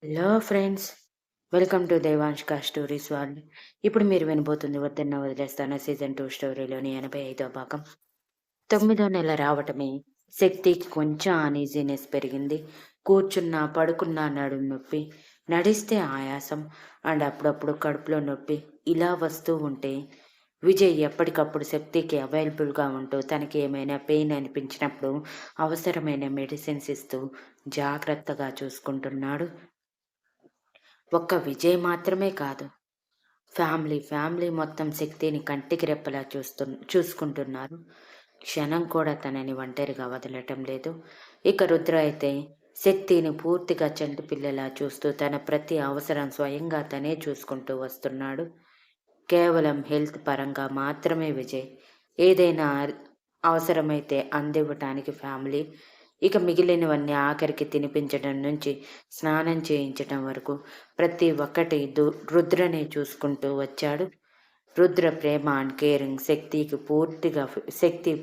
Hello friends, welcome to దేవాంష్క stories world. ఇప్పుడు మీరు వినబోతుంది 'వద్దన్నా వదిలేస్తానా' సీజన్ 2 స్టోరీలోని 85వ భాగం. 9వ నెల రావటమే శక్తికి కొంచెం అన్‌ఈజీనెస్ పెరిగింది. కూర్చున్నా, పడుకున్నా నడుము నొప్పి, నడిస్తే ఆయాసం అండ్ అప్పుడప్పుడు కడుపులో నొప్పి ఇలా వస్తూ ఉంటే విజయ్ ఎప్పటికప్పుడు శక్తికి అవైలబుల్‌గా ఉంటూ తనకి ఏమైనా పెయిన్ అనిపించినప్పుడు అవసరమైన మెడిసిన్స్ ఇస్తూ జాగ్రత్తగా చూసుకుంటున్నాడు. ఒక్క విజయ్ మాత్రమే కాదు. ఫ్యామిలీ మొత్తం శక్తిని కంటికి రెప్పలా చూసుకుంటున్నారు. క్షణం కూడా తనని ఒంటరిగా వదలటం లేదు. ఇక రుద్ర అయితే శక్తిని పూర్తిగా చంటి పిల్లలా చూస్తూ తన ప్రతి అవసరం స్వయంగా తనే చూసుకుంటూ వస్తున్నాడు. కేవలం హెల్త్ పరంగా మాత్రమే విజయ్. ఏదైనా అవసరమైతే అందివ్వటానికి ఫ్యామిలీ. ఇక మిగిలినవన్నీ ఆఖరికి తినిపించడం నుంచి స్నానం చేయించటం వరకు ప్రతి ఒక్కటి రుద్రనే చూసుకుంటూ వచ్చాడు. రుద్ర ప్రేమ అండ్ కేరింగ్ శక్తి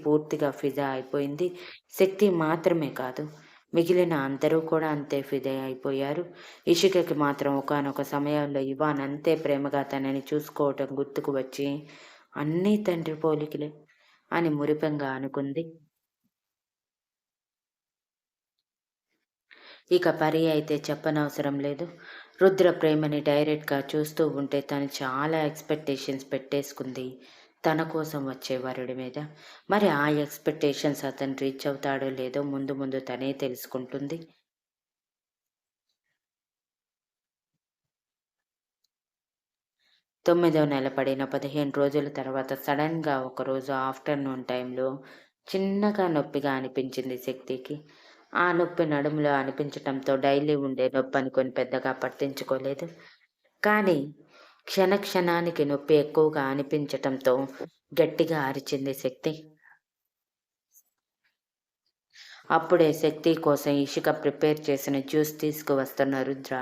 పూర్తిగా ఫిదా అయిపోయింది. శక్తి మాత్రమే కాదు, మిగిలిన అందరూ కూడా అంతే ఫిదా అయిపోయారు. ఇషికకి మాత్రం ఒకానొక సమయంలో ఇవాన్ అంతే ప్రేమగా తనని చూసుకోవటం గుర్తుకు వచ్చి అన్నీ తండ్రి పోలికలే అని మురిపెంగా అనుకుంది. ఇక పరి అయితే చెప్పనవసరం లేదు. రుద్ర ప్రేమని డైరెక్ట్‌గా చూస్తూ ఉంటే తను చాలా ఎక్స్‌పెక్టేషన్స్ పెట్టేసుకుంది తన కోసం వచ్చే వరుడి మీద. మరి ఆ ఎక్స్‌పెక్టేషన్స్ అతను రీచ్ అవుతాడో లేదో ముందు ముందు తనే తెలుసుకుంటుంది. 9వ నెల పడిన 15 రోజుల తర్వాత సడెన్‌గా ఒకరోజు ఆఫ్టర్‌నూన్ టైంలో చిన్నగా నొప్పిగా అనిపించింది శక్తికి. ఆ నొప్పి నడుములో అనిపించటంతో డైలీ ఉండే నొప్పనుకొని పెద్దగా పట్టించుకోలేదు. కానీ క్షణానికి నొప్పి ఎక్కువగా అనిపించటంతో గట్టిగా అరిచింది శక్తి. అప్పుడే శక్తి కోసం ఇషిక ప్రిపేర్ చేసిన జ్యూస్ తీసుకువస్తున్న రుద్ర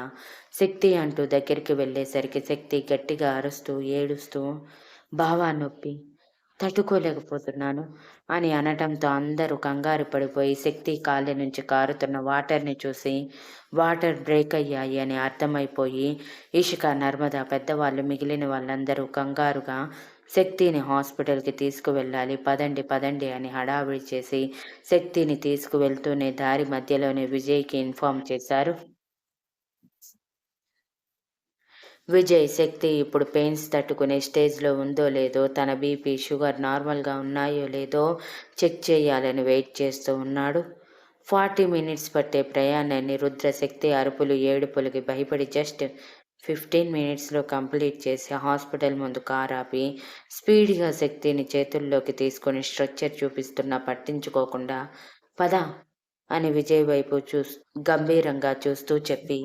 శక్తి అంటూ దగ్గరికి వెళ్ళేసరికి శక్తి గట్టిగా అరుస్తూ ఏడుస్తూ బావా నొప్పి తట్టుకోలేకపోతున్నాను అని అనటంతో అందరూ కంగారు పడిపోయి శక్తి కాళ్ళ నుంచి కారుతున్న వాటర్ని చూసి వాటర్ బ్రేక్ అయ్యాయి అని అర్థమైపోయి ఇషిక నర్మద పెద్దవాళ్ళు మిగిలిన వాళ్ళందరూ కంగారుగా శక్తిని హాస్పిటల్‌కి తీసుకువెళ్ళాలి. పదండి, పదండి అని హడావిడి చేసి శక్తిని తీసుకువెళ్తూనే దారి మధ్యలోనే విజయ్‌కి ఇన్ఫార్మ్ చేశారు. విజయ్ శక్తి ఇప్పుడు పెయిన్స్ తట్టుకునే స్టేజ్‌లో ఉందో లేదో, తన బీపీ, షుగర్ నార్మల్‌గా ఉన్నాయో లేదో చెక్ చేయాలని వెయిట్ చేస్తూ ఉన్నాడు. 40 మినిట్స్ పట్టే ప్రయాణాన్ని రుద్ర శక్తి అరుపులు, ఏడుపులకి భయపడి జస్ట్ 15 మినిట్స్‌లో కంప్లీట్ చేసి హాస్పిటల్ ముందు కారు ఆపి స్పీడ్‌గా శక్తిని చేతుల్లోకి తీసుకొని స్ట్రెచర్ చూపిస్తున్నా పట్టించుకోకుండా పద అని విజయ్ వైపు గంభీరంగా చూస్తూ చెప్పి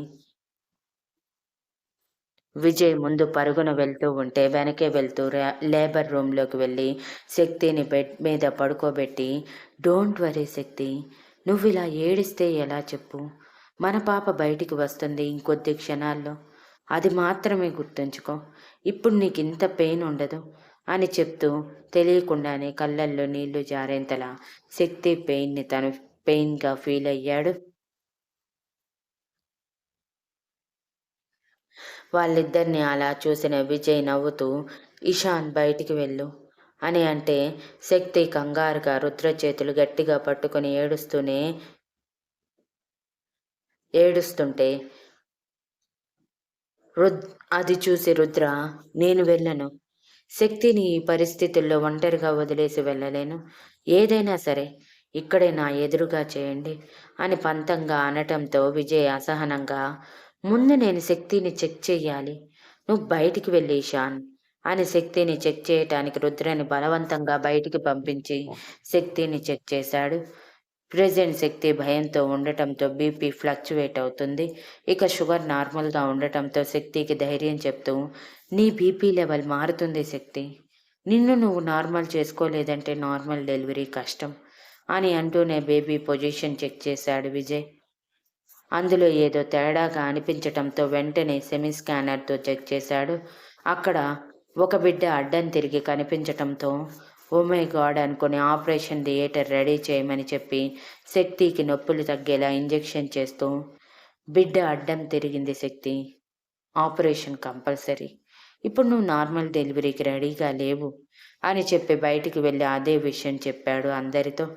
విజయ్ ముందు పరుగున వెళ్తూ ఉంటే వెనకే వెళ్తూ లేబర్ రూమ్‌లోకి వెళ్ళి శక్తిని బెడ్ మీద పడుకోబెట్టి, "డోంట్ వర్రీ శక్తి, నువ్విలా ఏడిస్తే ఎలా చెప్పు? మన పాప బయటికి వస్తుంది ఇంకొద్ది క్షణాల్లో. అది మాత్రమే గుర్తుంచుకో. ఇప్పుడు నీకింత పెయిన్ ఉండదు" అని చెప్తూ తెలియకుండానే కళ్ళల్లో నీళ్లు జారేంతలా శక్తి పెయిన్‌ని తను పెయిన్‌గా ఫీల్ అయ్యాడు. వాళ్ళిద్దరిని అలా చూసిన విజయ్ నవ్వుతూ ఇషాన్ బయటికి వెళ్ళు అని అంటే శక్తి కంగారుగా రుద్ర చేతులు గట్టిగా పట్టుకుని ఏడుస్తుంటే రుద్ అది చూసి రుద్ర నేను వెళ్ళను. శక్తిని ఈ పరిస్థితుల్లో ఒంటరిగా వదిలేసి వెళ్ళలేను. ఏదైనా సరే ఇక్కడే నా ఎదురుగా చేయండి అని పంతంగా అనటంతో విజయ్ అసహనంగా ముందు నేను శక్తిని చెక్ చెయ్యాలి. నువ్వు బయటికి వెళ్ళి ఇషాన్ అని శక్తిని చెక్ చేయటానికి రుద్రని బలవంతంగా బయటికి పంపించి శక్తిని చెక్ చేశాడు. ప్రెజెంట్ శక్తి భయంతో ఉండటంతో బీపీ ఫ్లక్చువేట్ అవుతుంది. ఇక షుగర్ నార్మల్‌గా ఉండటంతో శక్తికి ధైర్యం చెప్తూ నీ బీపీ లెవెల్ మారుతుంది శక్తి. నిన్ను నువ్వు నార్మల్ చేసుకోలేదంటే నార్మల్ డెలివరీ కష్టం అని అంటూనే బేబీ పొజిషన్ చెక్ చేశాడు విజయ్. అందులో ఏదో తేడాగా అనిపించటంతో వెంటనే సెమీ స్కానర్‌తో చెక్ చేశాడు. అక్కడ ఒక బిడ్డ అడ్డం తిరిగి కనిపించటంతో ఓ మై గాడ్ అనుకుని ఆపరేషన్ థియేటర్ రెడీ చేయమని చెప్పి శక్తికి నొప్పులు తగ్గేలా ఇంజెక్షన్ చేస్తూ బిడ్డ అడ్డం తిరిగింది శక్తి. Operation compulsory. ఇప్పుడు నువ్వు నార్మల్ డెలివరీకి రెడీగా లేవు అని చెప్పి బయటికి వెళ్ళి అదే విషయం చెప్పాడు అందరితో.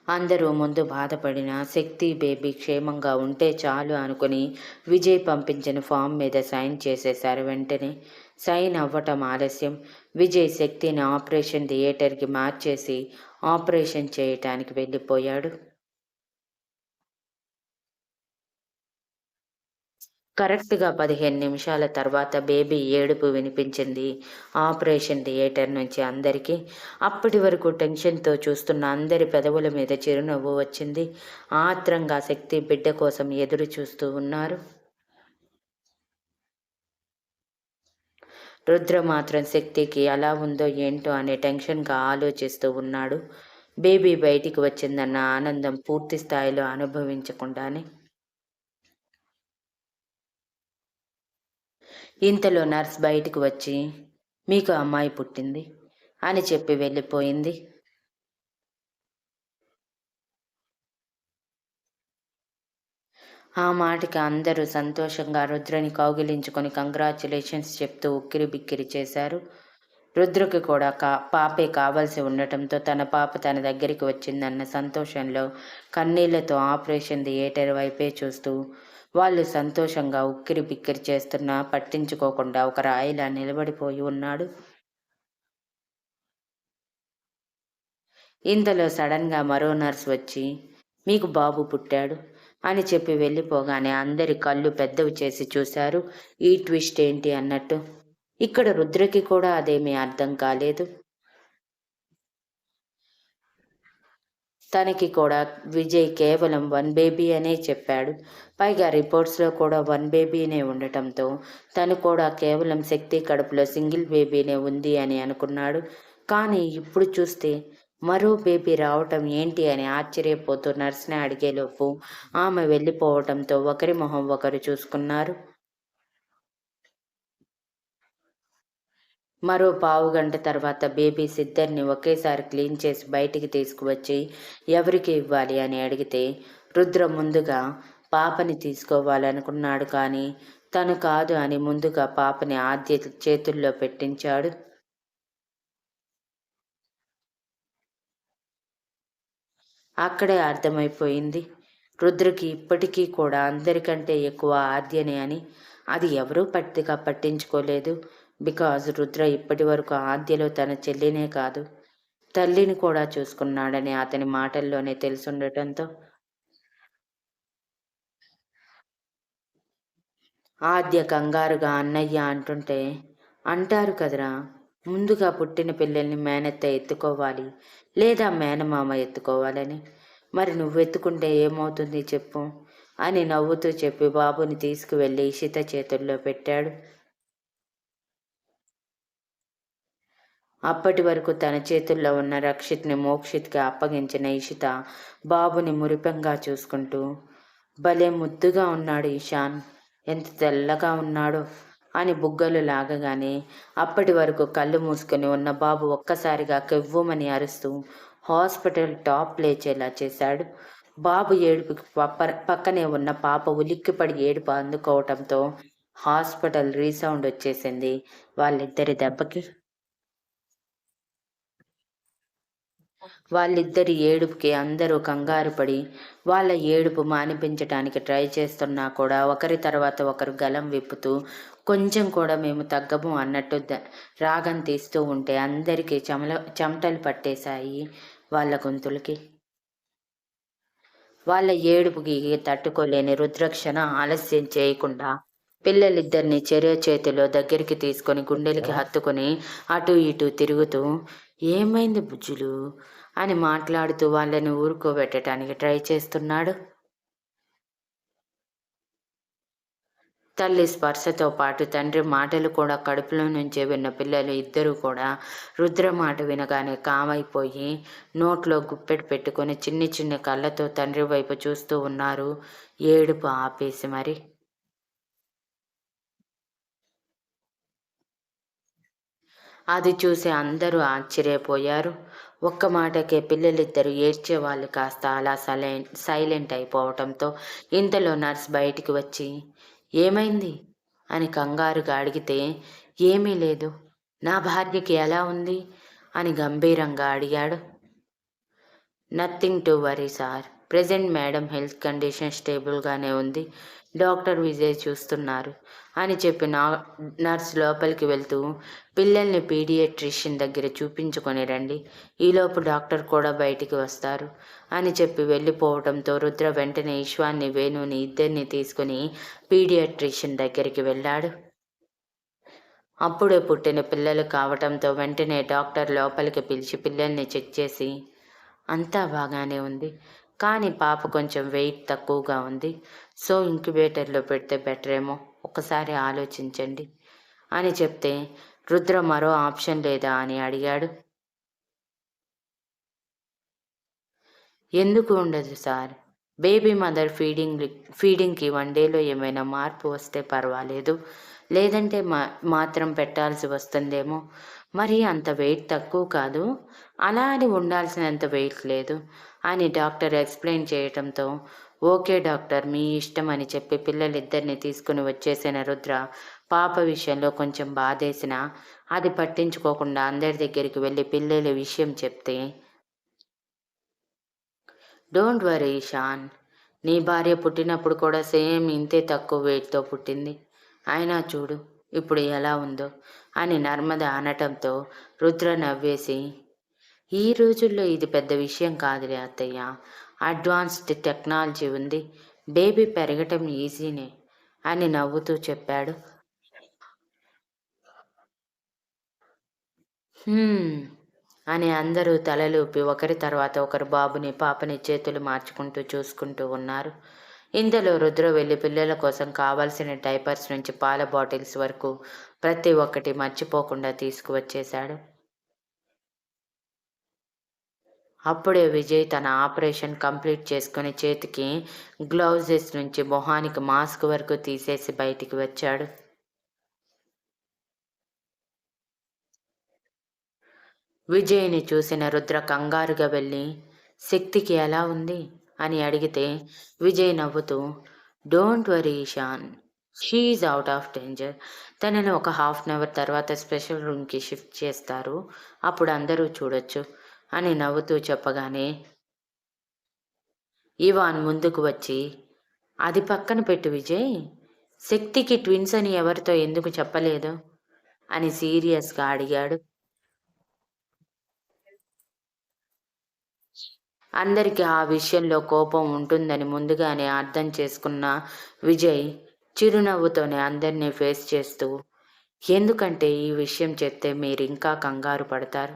అందరూ ముందు బాధపడిన శక్తి బేబీ క్షేమంగా ఉంటే చాలు అనుకుని విజయ్ పంపించిన ఫామ్ మీద సైన్ చేసేశారు వెంటనే. సైన్ అవ్వటం ఆలస్యం. విజయ్ శక్తిని ఆపరేషన్ థియేటర్కి మార్చేసి ఆపరేషన్ చేయటానికి వెళ్ళిపోయాడు. కరెక్ట్‌గా 15 నిమిషాల తర్వాత బేబీ ఏడుపు వినిపించింది ఆపరేషన్ థియేటర్ నుంచి అందరికీ. అప్పటి వరకు టెన్షన్‌తో చూస్తున్న అందరి పెదవుల మీద చిరునవ్వు వచ్చింది. ఆత్రంగా శక్తి బిడ్డ కోసం ఎదురు చూస్తూ ఉన్నారు. రుద్ర మాత్రం శక్తికి ఎలా ఉందో ఏంటో అనే టెన్షన్‌గా ఆలోచిస్తూ ఉన్నాడు. బేబీ బయటికి వచ్చిందన్న ఆనందం పూర్తి స్థాయిలో అనుభవించకుండానే. ఇంతలో నర్స్ బయటికి వచ్చి, "మీకు అమ్మాయి పుట్టింది" అని చెప్పి వెళ్ళిపోయింది. ఆ మాటకి అందరూ సంతోషంగా రుద్రని కౌగిలించుకొని కంగ్రాచ్యులేషన్స్ చెప్తూ ఉక్కిరిబిక్కిరి చేశారు. రుద్రకి కూడా పాపే కావాల్సి ఉండటంతో తన పాప తన దగ్గరికి వచ్చిందన్న సంతోషంలో కన్నీళ్లతో ఆపరేషన్ థియేటర్ వైపే చూస్తూ వాళ్ళు సంతోషంగా ఉక్కిరిబిక్కిరి చేస్తున్నా పట్టించుకోకుండా ఒక రాయిలా నిలబడిపోయి ఉన్నాడు. ఇంతలో సడన్‌గా మరో నర్స్ వచ్చి, "మీకు బాబు పుట్టాడు" అని చెప్పి వెళ్ళిపోగానే అందరి కళ్ళు పెద్దవి చేసి చూశారు. ఈ ట్విస్ట్ ఏంటి అన్నట్టు. ఇక్కడ రుద్రకి కూడా అదేమీ అర్థం కాలేదు. తనకి కూడా విజయ్ కేవలం 1 బేబీ అనే చెప్పాడు. పైగా రిపోర్ట్స్‌లో కూడా 1 బేబీనే ఉండటంతో తను కూడా కేవలం శక్తి కడుపులో సింగిల్ బేబీనే ఉంది అని అనుకున్నాడు. కానీ ఇప్పుడు చూస్తే మరో బేబీ రావటం ఏంటి అని ఆశ్చర్యపోతూ నర్స్‌ని అడిగేలోపు ఆమె వెళ్ళిపోవటంతో ఒకరి మొహం ఒకరు చూసుకున్నారు. మరో పావుగంట తర్వాత బేబీస్ ఇద్దరిని ఒకేసారి క్లీన్ చేసి బయటికి తీసుకువచ్చి ఎవరికి ఇవ్వాలి అని అడిగితే రుద్ర ముందుగా పాపని తీసుకోవాలనుకున్నాడు. కానీ తను కాదు అని ముందుగా పాపని ఆద్య చేతుల్లో పెట్టించాడు. అక్కడే అర్థమైపోయింది రుద్రకి ఇప్పటికీ కూడా అందరికంటే ఎక్కువ ఆద్యనే అని. అది ఎవరూ పట్టించుకోలేదు. బికాజ్ రుద్ర ఇప్పటి వరకు ఆద్యలో తన చెల్లినే కాదు తల్లిని కూడా చూసుకున్నాడని అతని మాటల్లోనే తెలిసుండటంతో ఆద్య కంగారుగా అన్నయ్య అంటుంటే, "అంటారు కదరా! ముందుగా పుట్టిన పిల్లల్ని మేనత్త ఎత్తుకోవాలి, లేదా మేనమామ ఎత్తుకోవాలని. మరి నువ్వెత్తుకుంటే ఏమవుతుంది చెప్పు" అని నవ్వుతూ చెప్పి బాబుని తీసుకువెళ్ళి ఇషిత చేతుల్లో పెట్టాడు. అప్పటి వరకు తన చేతుల్లో ఉన్న రక్షిత్‌ని మోక్షిత్‌కి అప్పగించిన ఇషిత బాబుని మురిపెంగా చూసుకుంటూ, "భలే ముద్దుగా ఉన్నాడు ఇషాన్. ఎంత తెల్లగా ఉన్నాడో" అని బుగ్గలు లాగగానే అప్పటి వరకు కళ్ళు మూసుకొని ఉన్న బాబు ఒక్కసారిగా కెవ్వుమని అరుస్తూ హాస్పిటల్ టాప్ లేచేలా చేశాడు. బాబు ఏడుపుకి పక్కనే ఉన్న పాప ఉలిక్కిపడి ఏడుపు అందుకోవటంతో హాస్పిటల్ రీసౌండ్ వచ్చేసింది వాళ్ళిద్దరి దెబ్బకి. వాళ్ళిద్దరి ఏడుపుకి అందరూ కంగారు పడి వాళ్ళ ఏడుపు మానిపించటానికి ట్రై చేస్తున్నా కూడా ఒకరి తర్వాత ఒకరు గలం విప్పుతూ కొంచెం కూడా మేము తగ్గము అన్నట్టు రాగం తీస్తూ ఉంటే అందరికీ చెమటలు పట్టేశాయి వాళ్ళ గొంతులకి. వాళ్ళ ఏడుపుకి తట్టుకోలేని రుద్రక్షణ ఆలస్యం చేయకుండా పిల్లలిద్దరిని చేతిలో దగ్గరికి తీసుకొని గుండెలకి హత్తుకొని అటూ ఇటూ తిరుగుతూ, "ఏమైంది బుజ్జులు" అని మాట్లాడుతూ వాళ్ళని ఊరుకోబెట్టడానికి ట్రై చేస్తున్నాడు. తల్లి స్పర్శతో పాటు తండ్రి మాటలు కూడా కడుపులో నుంచే విన్న పిల్లలు ఇద్దరూ కూడా రుద్ర మాట వినగానే కామైపోయి నోట్లో గుప్పెడు పెట్టుకొని చిన్ని చిన్ని కళ్ళతో తండ్రి వైపు చూస్తూ ఉన్నారు ఏడుపు ఆపేసి మరి. అది చూసి అందరూ ఆశ్చర్యపోయారు. ఒక్క మాటకే పిల్లలిద్దరూ ఏడ్చేవాళ్ళు కాస్త అలా సైలెంట్ అయిపోవటంతో ఇంతలో నర్స్ బయటికి వచ్చి, "ఏమైంది?" అని కంగారుగా అడిగితే, "ఏమీ లేదు. నా భార్యకి ఎలా ఉంది?" అని గంభీరంగా అడిగాడు. "Nothing to worry sir. Present madam health condition స్టేబుల్‌గానే ఉంది. డాక్టర్ విజయ్ చూస్తున్నారు" అని చెప్పి నర్స్ లోపలికి వెళ్తూ, "పిల్లల్ని పీడియాట్రిషియన్ దగ్గర చూపించుకొని రండి. ఈలోపు డాక్టర్ కూడా బయటికి వస్తారు" అని చెప్పి వెళ్ళిపోవడంతో రుద్ర వెంటనే ఈశ్వాన్ని, వేణుని ఇద్దరిని తీసుకుని పీడియాట్రిషియన్ దగ్గరికి వెళ్ళాడు. అప్పుడే పుట్టిన పిల్లలు కావటంతో వెంటనే డాక్టర్ లోపలికి పిలిచి పిల్లల్ని చెక్ చేసి, "అంతా బాగానే ఉంది. కానీ పాప కొంచెం వెయిట్ తక్కువగా ఉంది. సో ఇంక్యుబేటర్‌లో పెడితే బెటరేమో. ఒకసారి ఆలోచించండి" అని చెప్తే, రుద్ర మరో ఆప్షన్ లేదా అని అడిగాడు. "ఎందుకు ఉండదు సార్. బేబీ మదర్ ఫీడింగ్‌కి 1 డేలో ఏమైనా మార్పు వస్తే పర్వాలేదు. లేదంటే మాత్రం పెట్టాల్సి వస్తుందేమో. మరి అంత వెయిట్ తక్కువ కాదు. అలా అని ఉండాల్సినంత వెయిట్ లేదు" అని డాక్టర్ ఎక్స్‌ప్లెయిన్ చేయటంతో, "ఓకే డాక్టర్, మీ ఇష్టం" అని చెప్పి పిల్లలిద్దరిని తీసుకుని వచ్చేసిన రుద్ర పాప విషయంలో కొంచెం బాధేసినా అది పట్టించుకోకుండా అందరి దగ్గరికి వెళ్ళి పిల్లల విషయం చెప్తే, "డోంట్ వరీ ఇషాన్. నీ భార్య పుట్టినప్పుడు కూడా సేమ్ ఇంతే తక్కువ వెయిట్‌తో పుట్టింది. అయినా చూడు ఇప్పుడు ఎలా ఉందో" అని నర్మద అనటంతో రుద్ర నవ్వేసి, "ఈ రోజుల్లో ఇది పెద్ద విషయం కాదులే అత్తయ్య. అడ్వాన్స్డ్ టెక్నాలజీ ఉంది. బేబీ పెరగటం ఈజీనే" అని నవ్వుతూ చెప్పాడు. "హ్మ్" అని అందరూ తలలూపి ఒకరి తర్వాత ఒకరు బాబుని, పాపని చేతులు మార్చుకుంటూ చూసుకుంటూ ఉన్నారు. ఇంతలో రుద్ర వెళ్లి పిల్లల కోసం కావాల్సిన డైపర్స్ నుంచి పాల బాటిల్స్ వరకు ప్రతి ఒక్కటి మర్చిపోకుండా తీసుకువచ్చేశాడు. అప్పుడే విజయ్ తన ఆపరేషన్ కంప్లీట్ చేసుకుని చేతికి గ్లౌజెస్ నుంచి మొహానికి మాస్క్ వరకు తీసేసి బయటికి వచ్చాడు. విజయ్‌ని చూసిన రుద్ర కంగారుగా వెళ్ళి, "శక్తికి ఎలా ఉంది?" అని అడిగితే విజయ్ నవ్వుతూ, "don't worry Ishan. She is out of danger. తనని ఒక హాఫ్ అన్ అవర్ తర్వాత స్పెషల్ రూమ్‌కి షిఫ్ట్ చేస్తారు. అప్పుడు అందరూ చూడొచ్చు" అని నవ్వుతూ చెప్పగానే ఇవాన్ ముందుకు వచ్చి, "అది పక్కన పెట్టు విజయ్. శక్తికి ట్విన్స్ అని ఎవరితో ఎందుకు చెప్పలేదు?" అని సీరియస్‌గా అడిగాడు. అందరికీ ఆ విషయంలో కోపం ఉంటుందని ముందుగానే అర్థం చేసుకున్న విజయ్ చిరునవ్వుతోనే అందరినీ ఫేస్ చేస్తూ, "ఎందుకంటే ఈ విషయం చెప్తే మీరింకా కంగారు పడతారు.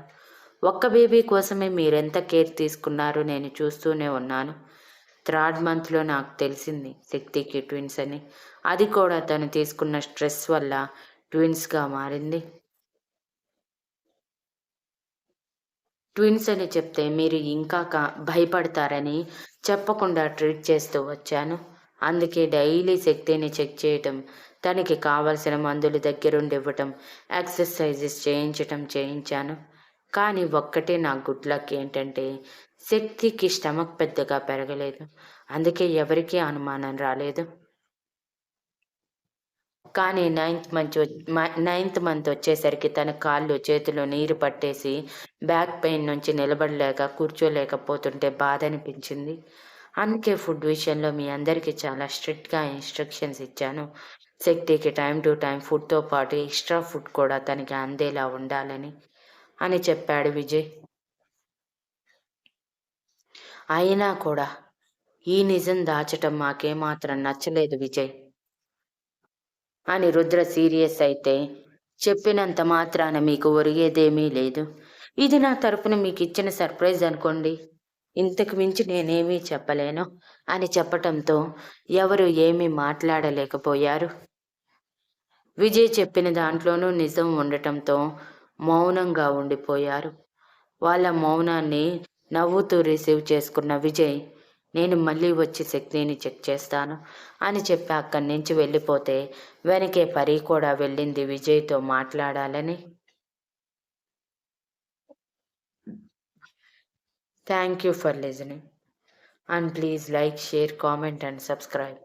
ఒక్క బేబీ కోసమే మీరెంత కేర్ తీసుకున్నారో నేను చూస్తూనే ఉన్నాను. థర్డ్ మంత్‌లో నాకు తెలిసింది శక్తికి ట్విన్స్ అని. అది కూడా తను తీసుకున్న స్ట్రెస్ వల్ల ట్విన్స్‌గా మారింది. ట్విన్స్ అని చెప్తే మీరు ఇంకా భయపడతారని చెప్పకుండా ట్రీట్ చేస్తూ వచ్చాను. అందుకే డైలీ శక్తిని చెక్ చేయటం, తనకి కావాల్సిన మందులు దగ్గరుండి ఇవ్వటం, ఎక్సర్‌సైజెస్ చేయించాను. కానీ ఒక్కటే నా గుడ్ లక్ ఏంటంటే శక్తికి స్టమక్ పెద్దగా పెరగలేదు. అందుకే ఎవరికీ అనుమానం రాలేదు. కానీ నైన్త్ మంత్ వచ్చేసరికి తన కాళ్ళు, చేతులు నీరు పట్టేసి బ్యాక్ పెయిన్ నుంచి నిలబడలేక, కూర్చోలేకపోతుంటే బాధనిపించింది. అందుకే ఫుడ్ విషయంలో మీ అందరికీ చాలా స్ట్రిక్ట్‌గా ఇన్‌స్ట్రక్షన్స్ ఇచ్చాను. శక్తికి టైమ్ టు టైమ్ ఫుడ్‌తో పాటు ఎక్స్‌ట్రా ఫుడ్ కూడా తనకి అందేలా ఉండాలని" అని చెప్పాడు విజయ్. అయినా కూడా ఈ నిజం దాచటం మాకేమాత్రం నచ్చలేదు విజయ్ అని రుద్ర సీరియస్ అయితే, "చెప్పినంత మాత్రాన మీకు ఒరిగేదేమీ లేదు. ఇది నా తరపున మీకిచ్చిన సర్ప్రైజ్ అనుకోండి. ఇంతకు మించి నేనేమీ చెప్పలేను" అని చెప్పటంతో ఎవరు ఏమీ మాట్లాడలేకపోయారు. విజయ్ చెప్పిన దాంట్లోనూ నిజం ఉండటంతో మౌనంగా ఉండిపోయారు. వాళ్ళ మౌనాన్ని నవ్వుతూ రిసీవ్ చేసుకున్న విజయ్, "నేను మళ్ళీ వచ్చి శక్తిని చెక్ చేస్తాను" అని చెప్పి అక్కడి నుంచి వెళ్ళిపోతే వెనకే పరి కూడా వెళ్ళింది విజయ్‌తో మాట్లాడాలని. Thank you for listening. And please like, share, comment, and subscribe.